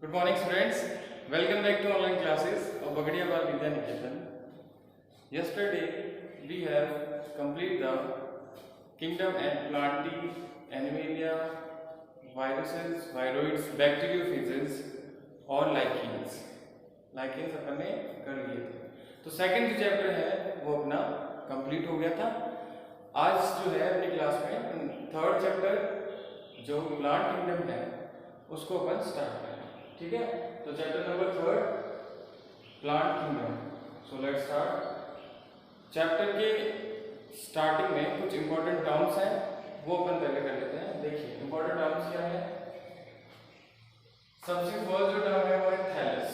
Good morning, students. Welcome back to online classes of Bagadia Bal Vidya Niketan. Yesterday we have completed the kingdom and plantae, animalia, viruses, viroids, bacteriophages और lichens. Lichens अपन ने कर लिए थे. तो second जो chapter है वो अपना कंप्लीट हो गया था. आज जो है अपनी क्लास में थर्ड चैप्टर जो प्लांट किंगडम है उसको अपन स्टार्ट करें. ठीक है, तो chapter number third plant kingdom. So let's start. Chapter के स्टार्टिंग में कुछ इंपॉर्टेंट टर्म्स हैं वो अपन पहले कर लेते हैं. देखिए इंपॉर्टेंट टर्म्स क्या है. सबसे फर्स्ट जो टर्म है वो है थैलस.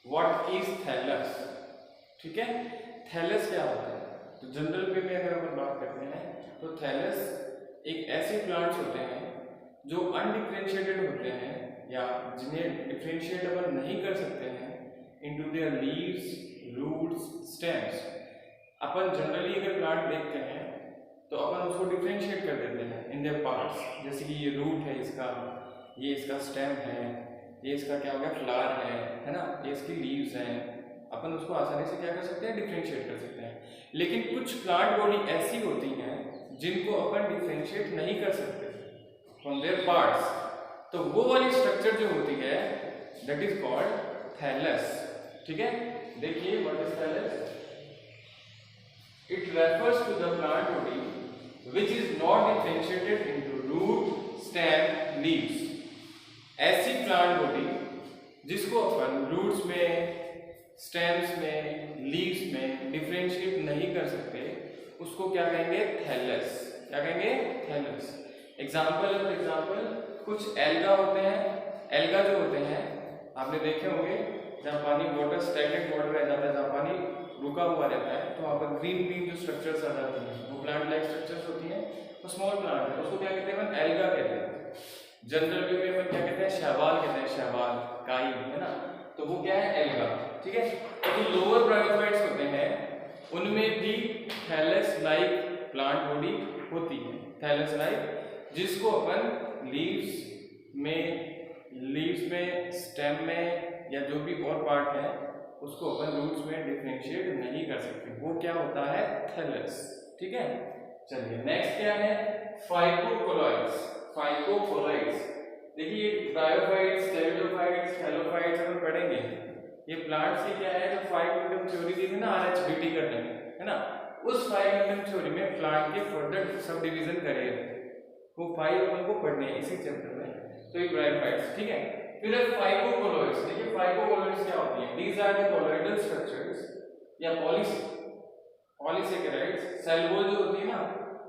What is thallus. ठीक है, थैलस क्या होता है. तो जनरल वे में अगर अपन बात करते हैं तो थैलस एक ऐसे प्लांट्स होते हैं जो अनडिफरेंशिएटेड होते हैं या जिन्हें डिफरेंशिएट अपन नहीं कर सकते हैं into their leaves, roots, stems. अपन जनरली अगर प्लांट देखते हैं तो अपन उसको डिफरेंशिएट कर देते हैं इन देयर पार्ट्स. जैसे कि ये रूट है इसका, ये इसका स्टेम है, ये इसका क्या हो गया फ्लावर है ना, ये इसकी लीव्स हैं. अपन उसको आसानी से क्या कर सकते हैं, डिफरेंशिएट कर सकते हैं. लेकिन कुछ प्लांट बॉडी ऐसी होती हैं जिनको अपन डिफरेंशिएट नहीं कर सकते फ्रॉम देयर पार्ट्स. तो वो वाली स्ट्रक्चर जो होती है दैट इज कॉल्ड थैलस. ठीक है, देखिए what is thallus. It refers to the plant body which is not differentiated into root, stem, leaves. ऐसी प्लांट बॉडी जिसको अपन रूट्स में, स्टेम्स में, लीव्स में डिफरेंशिएट नहीं कर सकते उसको क्या कहेंगे, थैलस. क्या कहेंगे, थैलस. एग्जाम्पल कुछ एल्गा होते हैं. एल्गा जो होते हैं आपने देखे होंगे जहाँ पानी वाटर स्टैग्नेंट वाटर रह जाता है, जहाँ पानी रुका हुआ रहता है तो वहाँ पर ग्रीन ग्रीन जो स्ट्रक्चर्स आ जाती हैं वो प्लांट लाइक स्ट्रक्चर्स होती हैं. वो स्मॉल प्लांट है, उसको क्या कहते हैं, एल्गा कहते हैं. जनरल वे में क्या कहते हैं, शैवाल कहते हैं. शैवाल काई है ना, तो वो क्या है, एल्गा. ठीक है, तो लोअर ब्रायोफाइट्स होते हैं उनमें भी थैलस लाइक प्लांट बॉडी होती है. थैलस लाइक जिसको अपन लीव्स में, स्टेम में या जो भी और पार्ट है उसको अपन रूट्स में डिफरेंशिएट नहीं कर सकते. वो क्या होता है, थैलस. ठीक है, चलिए नेक्स्ट क्या है, फाइकोकोलॉइड्स. फाइकोकोलॉइड्स देखिए ब्रायोफाइट्स, टेरिडोफाइट्स, थैलोफाइट्स अपन पढ़ेंगे. ये प्लांट्स की क्या है, जो 5 किंगडम थ्योरी दी थी ना RHBT करने में, है ना, उस 5 किंगडम थ्योरी में प्लांट के फर्दर सब डिवीजन करे वो 5 अपन को पढ़ने हैं इसी चैप्टर में. तो ये ब्रायोफाइट्स. ठीक है, फिर फाइकोकोलॉइड्स. देखिए फाइकोकोलॉइड्स क्या होती हैं. These are the colloidal structures या पॉलीसेकेराइड्स. सेल वॉल जो होती है ना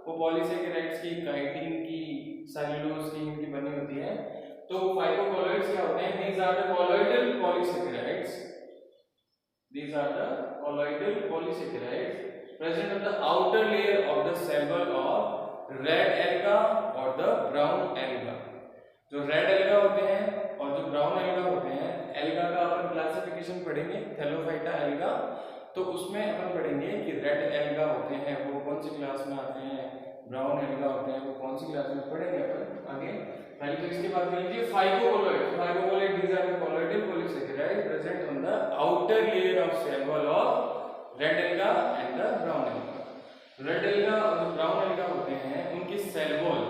वो पॉलीसेकेराइड्स की, काइटिन की, सेल्यूलोज की इनकी बनी होती है. तो फाइकोकोलॉइड्स क्या होते हैं, these are the colloidal polysaccharides. These are the colloidal polysaccharides present on the outer layer of the cell wall of red alga और द ब्राउन एल्गा. जो रेड एल्गा होते हैं और जो ब्राउन एल्गा होते हैं, एल्गा का अपन क्लासिफिकेशन पढ़ेंगे थैलोफाइटा एल्गा. तो उसमें अपन पढ़ेंगे कि रेड एल्गा होते हैं वो कौन सी क्लास में आते हैं, ब्राउन एल्गा होते हैं वो कौन सी क्लास में पढ़ेंगे अपन आगे. पहले तो इसके बाद लीजिए phycocolloid. Phycocolloid these are the colloidal polysaccharide present on the outer layer of cell wall of red alga and the brown alga. Red alga और जो ब्राउन एल्गा होते हैं उनकी सेल वॉल,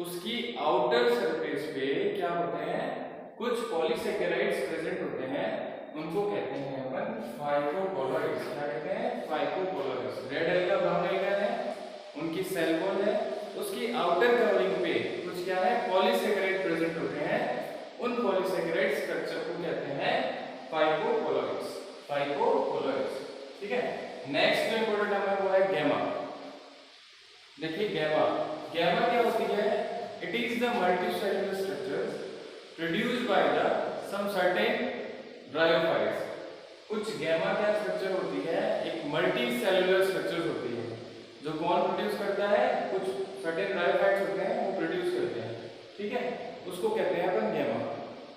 उसकी आउटर सरफेस पे क्या होते हैं, कुछ पॉलीसेकेराइड्स प्रेजेंट होते हैं. उनको कहते हैं अपन फाइकोकोलॉइड्स. क्या कहते हैं, फाइकोकोलॉइड्स. रेड एल्गा, ब्राउन एल्गा है, उनकी सेल वॉल है, उसकी आउटर कवरिंग पे कुछ क्या है, पॉलीसेकेराइड प्रेजेंट होते हैं. उन पॉलीसेकेराइड स्ट्रक्चर को कहते हैं फाइकोकोलॉइड्स. फाइकोकोलॉइड्स. ठीक है, नेक्स्ट जो इंपॉर्टेंट टर्म है वो है गैमा. देखिए गैमा क्या होती है, it is the multicellular structures produced by the some certain bryophytes. कुछ गैमा क्या स्ट्रक्चर होती है, एक मल्टीसेलुलर स्ट्रक्चर होती है जो कौन प्रोड्यूस करता है, कुछ सर्टेन ब्रायोफाइट्स होते हैं वो प्रोड्यूस करते हैं. ठीक है, उसको कहते हैं अपन gemma.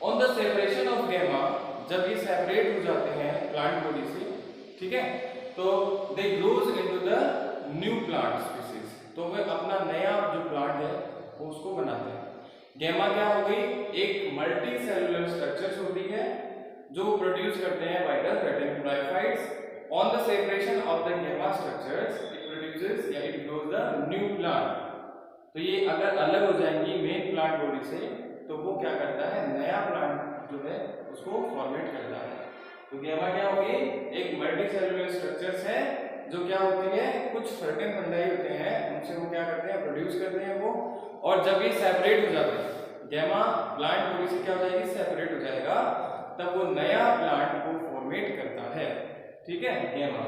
On the separation of gemma, जब ये सेपरेट हो जाते हैं प्लांट बॉडी से, ठीक है, तो they grows into the new plant species. तो वे अपना नया जो प्लांट है वो उसको बनाते हैं. गैमा क्या हो गई, एक मल्टी सेलुलर स्ट्रक्चर्स होती है जो प्रोड्यूस करते हैं vital retinoglycosides. On the separation of the gemma structures it produces या it grows the new plant. तो ये अगर अलग हो जाएंगी मेन प्लांट बॉडी से तो वो क्या करता है, नया प्लांट जो है उसको फॉर्मेट करता है। तो गैमा क्या होगी, एक मल्टी सेलुलर स्ट्रक्चर्स है जो क्या होती है, कुछ सर्टेन फंडाई होते हैं उनसे वो क्या करते हैं, प्रोड्यूस करते हैं वो। और जब ये सेपरेट हो जाते हैं, गैमा प्लांट बॉडी से क्या हो जाएगी, सेपरेट हो जाएगा, तब वो नया प्लांट को फॉर्मेट करता है। ठीक है, गैमा।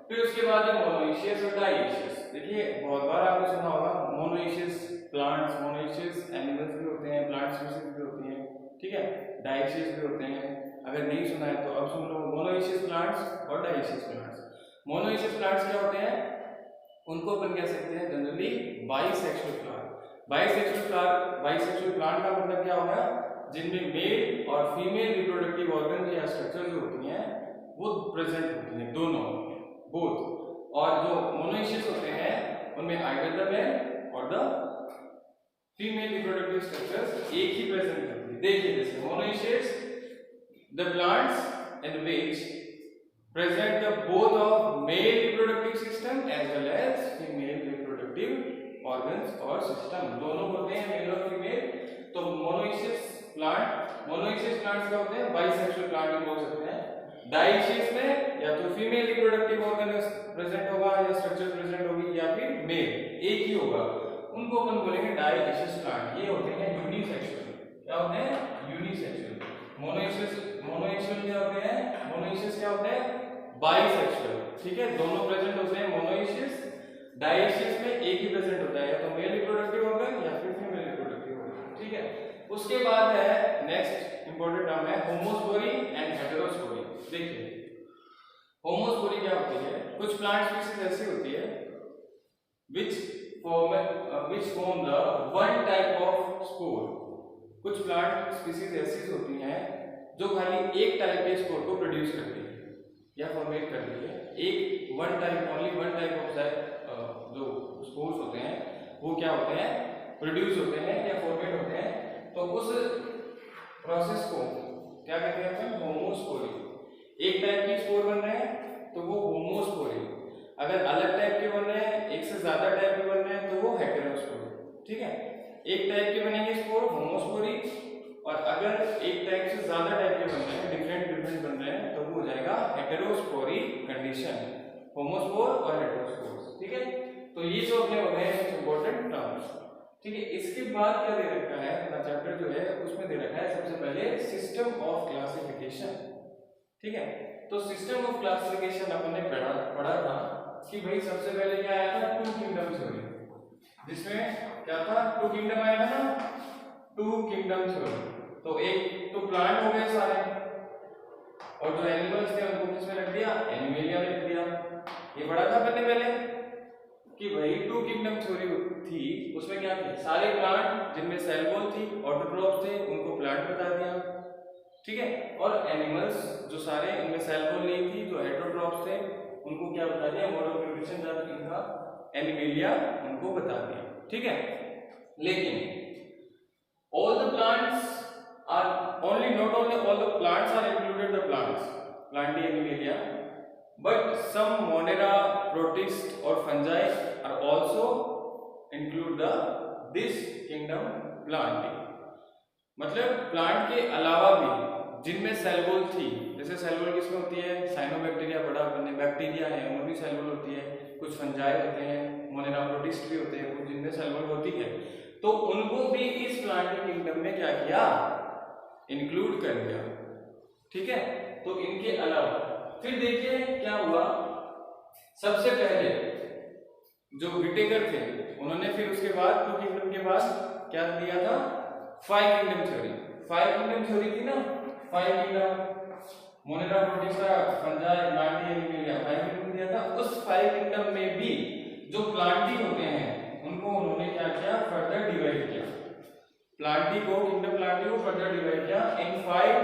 फिर उसके बाद मोनोइशियस और डाइशियस। देखिए बहुत बार आपने सुना होगा मोनोइशियस प्लांट्स, मोनोइशियस एनिमल्स भी होते हैं, प्लांट स्पीशीज भी होती हैं, ठीक है, डाइशियस भी होते हैं। अगर नहीं सुना है तो अब सुन लो, मोनोइशियस प्लांट्स और डाइशियस प्लांट्स। मोनोइशियस प्लांट्स क्या होते हैं, उनको अपन कह सकते हैं generally bisexual plant. Bisexual plant का मतलब क्या होगा, जिनमें मेल और फीमेल रिप्रोडक्टिव ऑर्गन या स्ट्रक्चर जो होती हैं वो प्रेजेंट होती हैं, दोनों, बोथ। और जो मोनोइशियस होते हैं उनमें आइदर द मेल और द फीमेल रिप्रोडक्टिव स्ट्रक्चर्स एक ही प्रेजेंट करती है। देखिए जैसे monoecious, the plants in which present the both of male reproductive system as well as female reproductive organs और system, दोनों होते हैं मेल और फीमेल। तो मोनोइशियस प्लांट्स क्या होते हैं, बाइसेक्सुअल प्लांट भी बोल सकते हैं। डाइशियस में या तो फीमेल रिप्रोडक्टिव ऑर्गन प्रेजेंट होगा या स्ट्रक्चर प्रेजेंट होगी या फिर मेल एक ही होगा, उनको अपन बोलेंगे डाइशियस प्लांट। ये होते हैं यूनिसेक्सुअल। क्या होते हैं, यूनिसेक्सुअल। मोनोइशियस क्या होते हैं, मोनोइशियस क्या होते हैं, बाइसेक्सुअल। ठीक है, दोनों प्रेजेंट होते हैं मोनोइशियस। डाइशियस में एक ही प्रेजेंट होता है, या तो मेल रिप्रोडक्टिव ऑर्गन या फिर फीमेल रिप्रोडक्टिव ऑर्गन। ठीक है, उसके बाद है नेक्स्ट इंपॉर्टेंट टर्म है होमोस्पोरी एंड हेटेरोस्पोरी। देखिए होमोस्पोरी क्या होती है, कुछ प्लांट स्पीशीज ऐसी होती है which form the one type of spore। कुछ प्लांट स्पीशीज ऐसी होती हैं जो खाली एक टाइप के स्पोर को प्रोड्यूस करती है या फॉर्मेट करती है। एक ओनली वन टाइप ऑफ जो स्पोर्स होते हैं वो क्या होते हैं, प्रोड्यूस होते हैं या फॉर्मेट होते हैं। तो उस प्रोसेस को क्या कहते हैं अपन, होमोस्पोरी। एक टाइप की स्पोर बन रहे हैं तो वो होमोस्पोरी, अगर अलग टाइप के बन रहे हैं, एक से ज्यादा टाइप के बन रहे हैं तो वो हेटेरोस्पोरी। ठीक है, एक टाइप के बनेंगे स्पोर होमोस्पोरी, और अगर एक टाइप से ज्यादा टाइप के बन रहे हैं, डिफरेंट बन रहे हैं, तो वो हो जाएगा हेटेरोस्पोरी कंडीशन, होमोस्पोर और हेटेरोस्पोर। ठीक है, तो ये जो अपने हो गए हैं इंपॉर्टेंट टर्म्स। ठीक है, इसके बाद क्या दे रखा है अपना चैप्टर जो है उसमें दे रखा है सबसे पहले सिस्टम ऑफ क्लासिफिकेशन। ठीक है, तो सिस्टम ऑफ क्लासिफिकेशन अपन ने पढ़ा था कि भाई सबसे पहले क्या आया था, टू किंगडम थ्योरी, जिसमें क्या था, टू किंगडम आया था ना, टू किंगडम थ्योरी। तो एक तो प्लांट हो गए सारे, और जो एनिमल्स थे उनको किसमें रख दिया, एनिमेलिया में रख दिया। ये पढ़ा था अपन ने पहले कि भाई टू किंगडम थ्योरी थी, उसमें क्या थे, सारे प्लांट जिनमें सेल वॉल थी, ऑटोट्रॉप्स थे, उनको प्लांट बता दिया। ठीक है, और एनिमल्स जो सारे इनमें सेल वॉल नहीं थी, जो हेटेरोट्रॉप्स थे, उनको क्या बता दिया, मोड ऑफ न्यूट्रिशन जब इनका एनिमेलिया, उनको बता दिया। ठीक है, लेकिन all the plants are not only all the plants are included, the plants Plantae Animalia, but some Monera, protists or fungi are also include this kingdom Plantae। मतलब plant के अलावा भी जिनमें सेल वॉल थी, जैसे सेल वॉल किसमें होती है, साइनोबैक्टीरिया बड़ा बैक्टीरिया है उनमें भी सेल वॉल होती है, कुछ फंजाई होते हैं, मोनेरा प्रोटिस्ट भी होते हैं, कुछ जिनमें सेल वॉल होती है, तो उनको भी इस प्लांट किंगडम में क्या किया, इंक्लूड कर दिया। ठीक है, तो इनके अलावा फिर देखिए क्या हुआ, सबसे पहले जो विटेकर थे उन्होंने फिर उसके बाद टू किंगडम के बाद क्या दिया था, five kingdom theory. Five kingdom theory थी ना, five kingdom, Monera protista, fungi, Plantae, animalia, five kingdom दिया था। उस फाइव किंगडम में भी जो प्लांटी होते हैं उनको उन्होंने क्या किया, फर्दर डिवाइड किया। प्लांटी को, किंगडम प्लांटी को फर्दर डिवाइड किया in five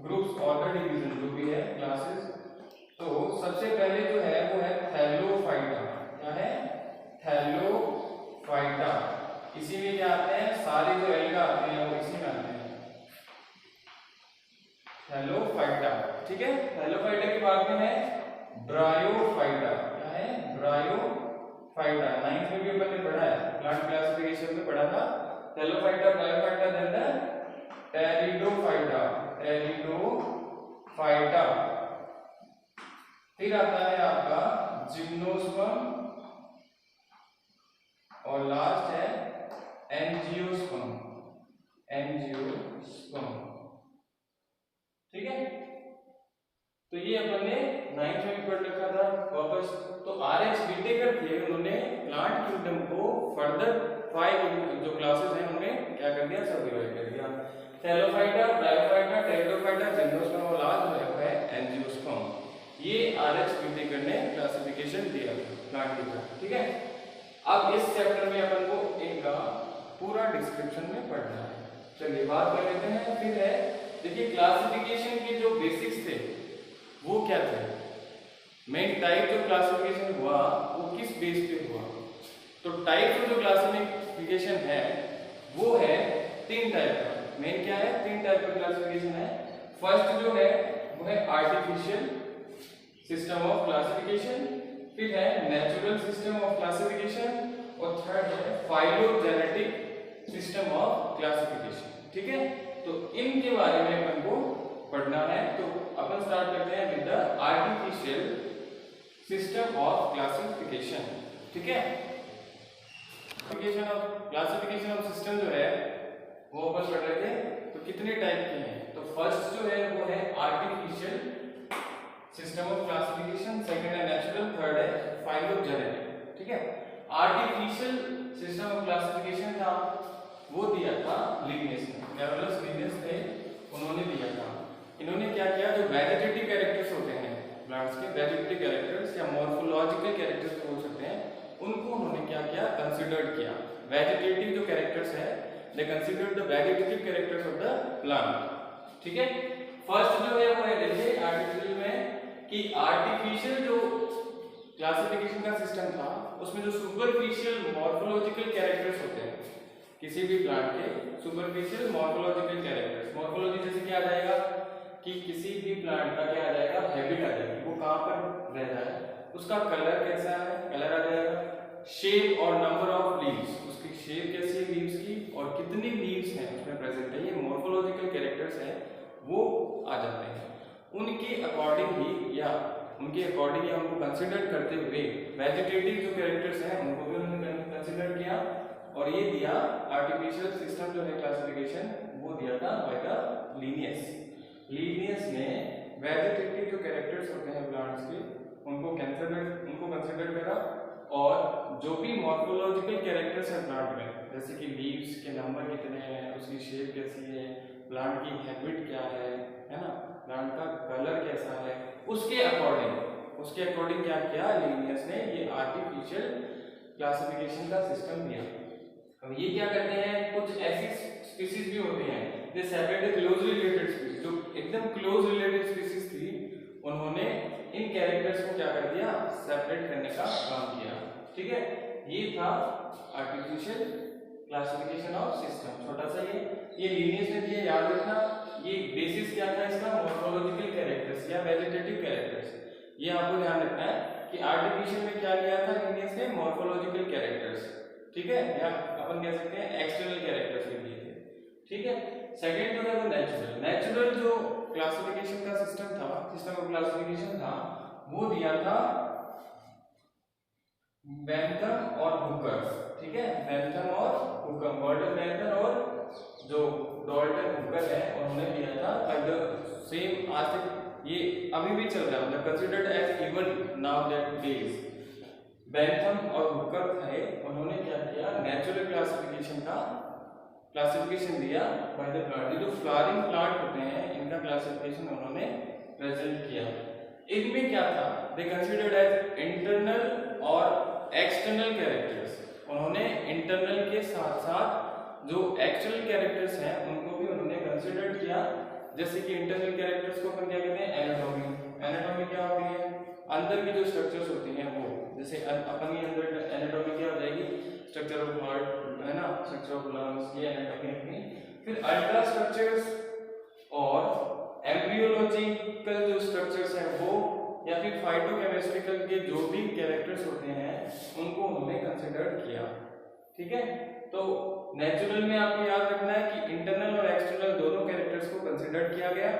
groups, order division जो भी है क्लासेस। तो सबसे पहले जो है वो है थैलोफाइटा। क्या है, थैलोफाइटा। इसी में क्या आते हैं, सारे जो एल्गा आते हैं वो इसी में आते हैं, थैलोफाइटा। ठीक है, थैलोफाइटा के बाद में है ब्रायोफाइटा। क्या है, ब्रायोफाइटा। 9th में भी अपन ने पढ़ा है, प्लांट क्लासिफिकेशन में पढ़ा था, thallophyta, bryophyta, then pteridophyta, pteridophyta. फिर आता है आपका जिम्नोस्पर्म और लास्ट है एंजियोस्पर्म, एंजियोस्पर्म। ठीक है, तो ये अपन ने 9th में पढ़ रखा था वापस। तो आर.एच. विटेकर थे, उन्होंने प्लांट किंगडम को फर्दर 5 जो क्लासेस हैं उनमें क्या कर दिया, सब डिवाइड कर दिया। थैलोफाइटा, ब्रायोफाइटा, टेरिडोफाइटा, जिम्नोस्पर्म और लास्ट जो है एंजियोस्पर्म। ये आर.एच. विटेकर ने क्लासिफिकेशन दिया प्लांट का। ठीक है, अब इस चैप्टर में अपन को इनका पूरा डिस्क्रिप्शन में पढ़ना है। चलिए बात कर लेते हैं। फिर है, देखिए क्लासिफिकेशन के जो बेसिक्स थे वो क्या थे, मेन टाइप जो क्लासिफिकेशन हुआ वो किस बेस पे हुआ। तो टाइप जो क्लासिफिकेशन है वो है 3 टाइप का। मेन क्या है, 3 टाइप का क्लासिफिकेशन है। फर्स्ट जो है वो है आर्टिफिशियल सिस्टम ऑफ क्लासिफिकेशन, फिर है नेचुरल सिस्टम ऑफ क्लासिफिकेशन और थर्ड है फाइलोजेनेटिक सिस्टम ऑफ क्लासिफिकेशन। ठीक है, तो इनके बारे में अपन को पढ़ना है। तो अपन स्टार्ट करते हैं with the artificial system of classification. ठीक है, क्लासिफिकेशन ऑफ सिस्टम जो है वो अपन पढ़ रहे थे। तो कितने टाइप के हैं, तो फर्स्ट जो है वो है artificial system of classification, second है नेचुरल, थर्ड है फाइलोजेनेटिक। ठीक है, आर्टिफिशियल सिस्टम ऑफ क्लासिफिकेशन था वो दिया था लिनियस ने, कैरोलस लिनियस थे, उन्होंने दिया था। इन्होंने क्या किया, जो वेजिटेटिव कैरेक्टर्स होते हैं प्लांट्स के, वेजिटेटिव कैरेक्टर्स या मॉर्फोलॉजिकल कैरेक्टर्स बोल सकते हैं, उनको उन्होंने क्या किया, कंसीडर्ड किया। वेजिटेटिव जो कैरेक्टर्स है, they considered the vegetative characters of the plant. ठीक है, फर्स्ट जो है वो है, देखिए आर्टिफिशियल में कि आर्टिफिशियल जो क्लासिफिकेशन का सिस्टम था उसमें जो सुपरफिशियल मॉर्फोलॉजिकल कैरेक्टर्स होते हैं किसी भी प्लांट के, सुपरफिशियल मॉर्फोलॉजिकल कैरेक्टर्स, मॉर्फोलॉजी जैसे क्या आ जाएगा कि किसी भी प्लांट का क्या आ जाएगा, हैबिट आ जाएगी, वो कहाँ पर रह रहा है, उसका कलर कैसा है, कलर आ जाएगा, शेप और नंबर ऑफ लीव्स, उसकी शेप कैसी है लीव्स की और कितनी लीव्स हैं उसमें प्रेजेंट है, ये मॉर्फोलॉजिकल कैरेक्टर्स हैं वो आ जाते हैं। उनके अकॉर्डिंग ही या उनके अकॉर्डिंग या उनको कंसीडर करते हुए वेजिटेटिव जो कैरेक्टर्स हैं उनको भी उन्होंने कंसीडर किया और ये दिया आर्टिफिशियल सिस्टम जो है क्लासिफिकेशन वो दिया था बाय द लिनियस। लिनियस ने वेजिटेटिव जो कैरेक्टर्स होते हैं प्लांट्स के उनको कंसीडर करा और जो भी मॉर्फोलॉजिकल कैरेक्टर्स हैं प्लांट में, जैसे कि लीव्स के नंबर कितने हैं, उसकी शेप कैसी है, प्लांट की हैबिट क्या है ना, प्लांट का कलर कैसा है, उसके अकॉर्डिंग क्या किया लिनियस ने, ये आर्टिफिशियल क्लासिफिकेशन का सिस्टम दिया। अब ये क्या करते हैं, कुछ ऐसी स्पीसीज भी होती हैं जो सेपरेट क्लोज रिलेटेड स्पीसीज, जो एकदम क्लोज रिलेटेड स्पीसीज थी, उन्होंने इन कैरेक्टर्स को क्या कर दिया, सेपरेट करने का काम किया। ठीक है, ये था आर्टिफिशियल क्लासिफिकेशन ऑफ सिस्टम, छोटा सा ये लिनियस ने दिया, याद रखना। ये बेसिस क्या था इसका, मॉर्फोलॉजिकल कैरेक्टर्स या वेजिटेटिव कैरेक्टर्स, ये आपको ध्यान रखना है कि आर्टिफिशियल में क्या लिया था लिनियस ने, मॉर्फोलॉजिकल कैरेक्टर्स। ठीक है, या अपन कह सकते हैं एक्सटर्नल कैरेक्टर्स भी दिए थे। ठीक है, सेकंड जो है वो नेचुरल जो क्लासिफिकेशन का सिस्टम ऑफ क्लासिफिकेशन था वो दिया था बेंथम और हुकर। ठीक है, बेंथम और हुकर, गॉर्डन बेंथम और जो डॉल्टन हुकर है उन्होंने दिया था। सेम आज तक ये अभी भी चल रहा है, मतलब considered as even now that days. Bentham और हुकर थे, उन्होंने क्या किया, नेचुरल क्लासिफिकेशन दिया बाय द प्लांट। जो फ्लावरिंग प्लांट होते हैं इनका क्लासिफिकेशन उन्होंने प्रेजेंट किया। इनमें क्या था, दे कंसीडर्ड एज इंटरनल और एक्सटर्नल कैरेक्टर्स। उन्होंने इंटरनल के साथ साथ जो एक्सटर्नल कैरेक्टर्स हैं उनको भी उन्होंने कंसीडर किया। जैसे कि इंटरनल कैरेक्टर्स को अपन क्या कहते हैं, एनाटॉमी। एनाटॉमी क्या होती है, अंदर की जो स्ट्रक्चर्स होती हैं वो, जैसे अपन के अंदर एनाटॉमी क्या हो जाएगी, स्ट्रक्चर ऑफ हार्ट है ना, स्ट्रक्चर ऑफ लंग्स, ये एनाटॉमी अपनी। फिर अल्ट्रा स्ट्रक्चर्स और एम्ब्रियोलॉजिकल जो स्ट्रक्चर्स हैं वो, या फिर फाइटोकेमिस्ट्रिकल के जो भी कैरेक्टर्स होते हैं उनको हमने कंसिडर किया। ठीक है, तो नेचुरल में आपको याद रखना है कि इंटरनल और एक्सटर्नल दोनों कैरेक्टर्स को कंसिडर किया गया,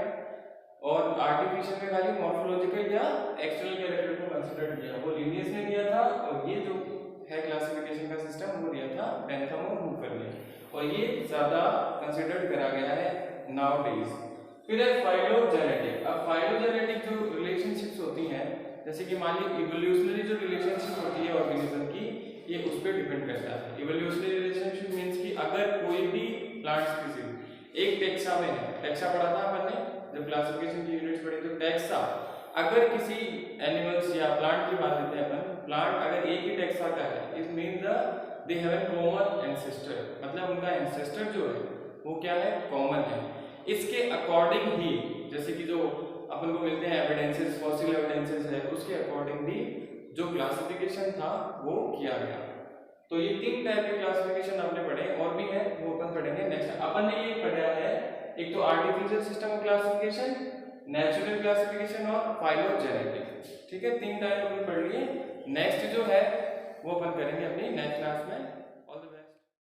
और आर्टिफिशियल में खाली मॉर्फोलॉजिकल या एक्सटर्नल कैरेक्टर को कंसिडर किया। वो लिनियस ने दिया था, और ये जो है क्लासिफिकेशन का सिस्टम वो दिया था बेंथम और हूफर ने, और ये ज्यादा कंसिडर करा गया है नाउडेज। फिर है फाइलोजेनेटिक। अब फाइलोजेनेटिक जो रिलेशनशिप्स होती हैं, जैसे कि मान लीजिए इवोल्यूशनरी जो रिलेशनशिप होती है ऑर्गेनिज्म की, ये उस पर डिपेंड करता है। इवोल्यूशनरी रिलेशनशिप मींस कि अगर कोई भी प्लांट स्पीसीज एक टेक्सा में है, टेक्सा पढ़ा था अपन ने जब क्लासिफिकेशन की यूनिट्स पढ़ी, तो टेक्सा अगर किसी एनिमल्स या प्लांट की बात लेते हैं अपन, प्लांट अगर एक ही टेक्सा का है, it means they have a common ancestor, मतलब उनका एंसेस्टर जो है वो क्या है, कॉमन है। इसके अकॉर्डिंग ही जैसे कि जो अपन को मिलते हैं एविडेंसेस, फॉसिल एविडेंसेस है, उसके अकॉर्डिंग भी जो क्लासिफिकेशन था वो किया गया। तो ये 3 टाइप के क्लासिफिकेशन आपने पढ़े, और भी है वो अपन पढ़ेंगे नेक्स्ट। अपन ने ये पढ़ा है एक तो artificial system of classification, natural classification और फाइलोजेनेटिक। ठीक है, 3 टाइप अपन पढ़ लिए। नेक्स्ट जो है वो अपन करेंगे अपनी नेक्स्ट क्लास में।